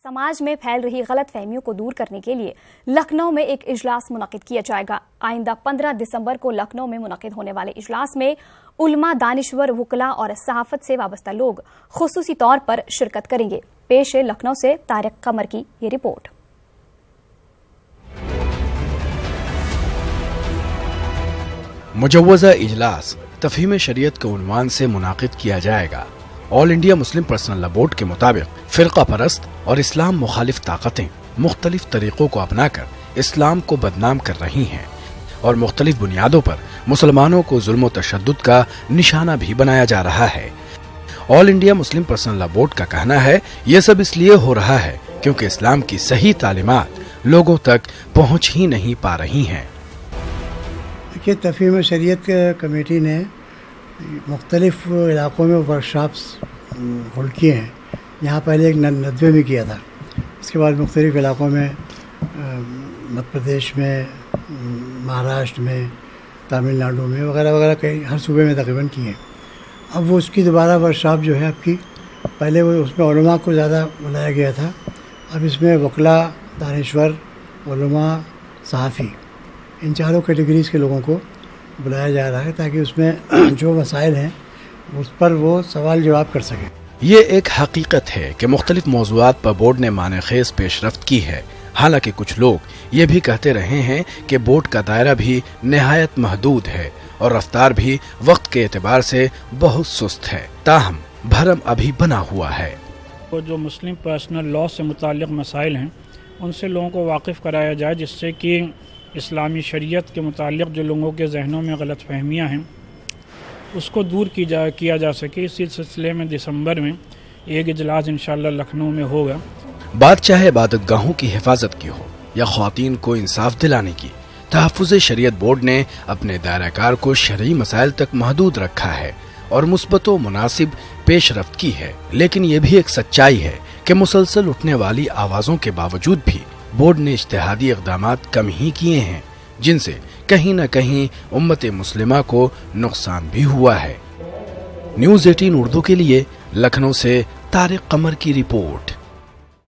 سماج میں پھیل رہی غلط فہمیوں کو دور کرنے کے لیے لکھنؤ میں ایک اجلاس منعقد کیا جائے گا۔ آئندہ 15 دسمبر کو لکھنؤ میں منعقد ہونے والے اجلاس میں علماء، دانشور، وکلاء اور صحافت سے وابستہ لوگ خصوصی طور پر شرکت کریں گے۔ پیش ہے لکھنؤ سے طارق قمر کی یہ رپورٹ۔ مجوزہ اجلاس تفہیم شریعت کے عنوان سے منعقد کیا جائے گا۔ آل انڈیا مسلم پرسنل لا بورڈ کے مطابق فرقہ پرست اور اسلام مخالف طاقتیں مختلف طریقوں کو اپنا کر اسلام کو بدنام کر رہی ہیں اور مختلف بنیادوں پر مسلمانوں کو ظلم و تشدد کا نشانہ بھی بنایا جا رہا ہے۔ آل انڈیا مسلم پرسنل لا بورڈ کا کہنا ہے یہ سب اس لیے ہو رہا ہے کیونکہ اسلام کی صحیح تعلیمات لوگوں تک پہنچ ہی نہیں پا رہی ہیں۔ کہ تفہیم شریعت کمیٹی نے مختلف علاقوں میں ورکشاپس ہولڈ کیے ہیں۔ یہاں پہلے ایک ندوے میں کیا تھا، اس کے بعد مختلف علاقوں میں مدھیہ پردیش میں، مہاراشٹر میں، تامل ناڈو میں وغیرہ وغیرہ کئی ہر صوبے میں تقریباً کیے ہیں۔ اب وہ اس کی دوبارہ ورکشاپ جو ہے اب کی، پہلے وہ اس میں علماء کو زیادہ بلایا گیا تھا، اب اس میں وکلاء، دانشور، علماء، صحافی، ان چاروں کیٹیگریز کے لوگوں کو بلایا جا رہا ہے تاکہ اس میں جو مسائل ہیں اس پر وہ سوال جواب کر سکیں۔ یہ ایک حقیقت ہے کہ مختلف موضوعات پر بورڈ نے معنی خیز پیش رفت کی ہے، حالانکہ کچھ لوگ یہ بھی کہتے رہے ہیں کہ بورڈ کا دائرہ بھی نہایت محدود ہے اور رفتار بھی وقت کے اعتبار سے بہت سست ہے، تاہم بھرم ابھی بنا ہوا ہے۔ جو مسلم پرسنل لا سے متعلق مسائل ہیں ان سے لوگوں کو واقف کرایا جائے، جس سے کہ اسلامی شریعت کے متعلق جو لوگوں کے ذہنوں میں غلط فہمیاں ہیں اس کو دور کیا جا سکے۔ اسی سلسلے میں دسمبر میں ایک اجلاس انشاءاللہ لکھنؤ میں ہوگا۔ بات چاہے عبادت گاہوں کی حفاظت کی ہو یا خواتین کو انصاف دلانے کی، تحفظ شریعت بورڈ نے اپنے دائرہ کار کو شرعی مسائل تک محدود رکھا ہے اور مثبت و مناسب پیش رفت کی ہے، لیکن یہ بھی ایک سچائی ہے کہ مسلسل اٹھنے والی آوازوں کے باوجود بھی بورڈ نے اجتہادی اقدامات کم ہی کیے ہیں، جن سے کہیں نہ کہیں امت مسلمہ کو نقصان بھی ہوا ہے۔ نیوز 18 اردو کے لیے لکھنؤ سے طارق قمر کی رپورٹ۔